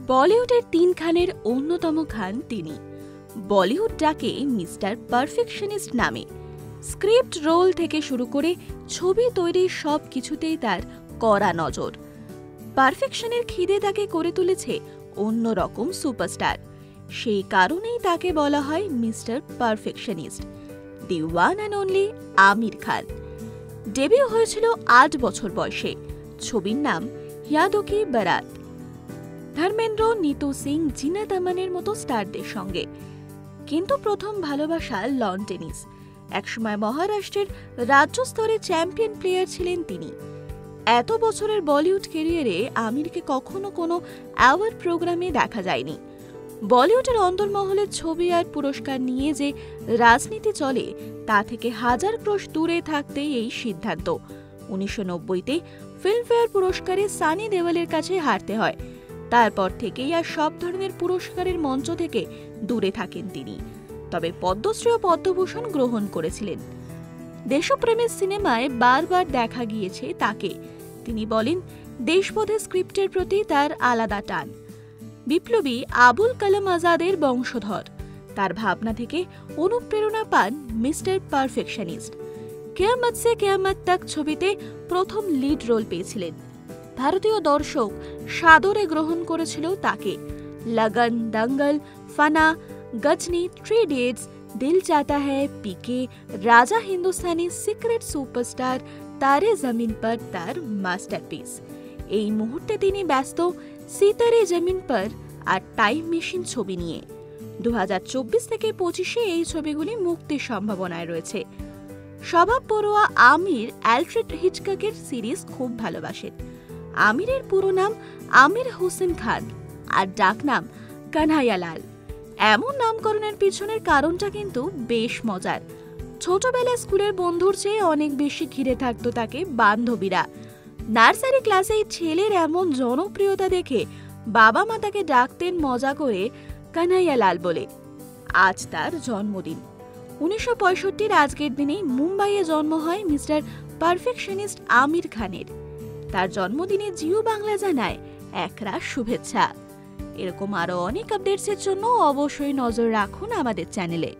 বলিউডের ৩ খানের অন্যতম খান তিনি। বলিউড ডাকে মিস্টার পারফেকশনিস্ট নামে। স্ক্রিপ্ট রোল থেকে শুরু করে ছবি তৈরির সব কিছুতেই তার কড়া নজর। পারফেকশনের খিদে তাকে করে তুলেছে অন্যরকম সুপারস্টার। সেই কারণেই তাকে বলা হয় mister perfectionist, the one and only Aamir Khan. Debut হয়েছিল ৮ বছর বয়সে। ছবির নাম ইয়াদো কি বারাত। ধর্মেন্দ্র, নিতু সিং, জিনাত আমানের মতো স্টারদের সঙ্গে। কিন্তু প্রথম ভালোবাসা লন টেনিস। একসময় মহারাষ্ট্রের রাজ্য স্তরে চ্যাম্পিয়ন প্লেয়ার ছিলেন তিনি। এত বছরের বলিউড ক্যারিয়ারে আমিরকে কখনো কোনো অ্যাওয়ার্ড প্রোগ্রামে দেখা যায়নি। বলিউডের অন্দরমহলের ছবি আর পুরস্কার নিয়ে যে রাজনীতি চলে তা থেকে হাজার ক্রোশ দূরে থাকতেই এই সিদ্ধান্ত। ১৯৯০-তে ফিল্মফেয়ার পুরস্কারে সানি দেওয়ালের কাছে হারতে হয়। তারপর থেকেই আর সব ধরনের পুরস্কারের মঞ্চ থেকে দূরে থাকেন তিনি। তবে পদ্মশ্রী ও পদ্মভূষণ গ্রহণ করেছিলেন। দেশপ্রেমের সিনেমায় বারবার দেখা গিয়েছে তাকে। তিনি বলেন, দেশবোধের স্ক্রিপ্টের প্রতি তার আলাদা টান। বিপ্লবী আবুল কালাম আজাদের বংশধর। তার ভাবনা থেকে অনুপ্রেরণা পান মিস্টার পারফেকশনিস্ট। কিয়ামত সে কিয়ামত তাক ছবিতে প্রথম লিড রোল পেয়েছিলেন। ভারতীয় দর্শক সাদরে গ্রহণ করেছিল তাকে। লগন, দঙ্গল, ফানা, গজনি, 3 ইডিয়টস, দিল চাহতা হ্যায়, পিকে, রাজা হিন্দুস্তানি, সিক্রেট সুপারস্টার, তারে জমিন পর তার মাস্টারপিস। এই মুহূর্তে তিনি ব্যস্ত সিতারে জমিন পর আর টাইম মেশিন ছবি নিয়ে। ২০২৪ থেকে ২৫-এ এই ছবিগুলি মুক্তির সম্ভাবনায় রয়েছে। স্বভাব পড়ুয়া আমির অ্যালফ্রেড হিচককের সিরিজ খুব ভালোবাসেন। আমিরের পুরো নাম আমির হোসেন খান আর ডাকনাম কানহাইয়ালাল। এমন নামকরণের পিছনের কারণটা কিন্তু বেশ মজার। ছোটবেলায় স্কুলের বন্ধুর চেয়ে অনেক বেশি ঘিরে থাকতো তাকে বান্ধবীরা। নার্সারি ক্লাসে ছেলের এমন জনপ্রিয়তা দেখে বাবা মা তাকে ডাকতেন মজা করে কানহাইয়ালাল বলে। আজ তার জন্মদিন। ১৯৬৫-র আজকের দিনেই মুম্বাইয়ে জন্ম হয় মিস্টার পারফেকশনিস্ট আমির খানের। তার জন্মদিনে জিও বাংলা জানায় একরাশ শুভেচ্ছা। এরকম আরো অনেক আপডেটসের জন্য অবশ্যই নজর রাখুন আমাদের চ্যানেলে।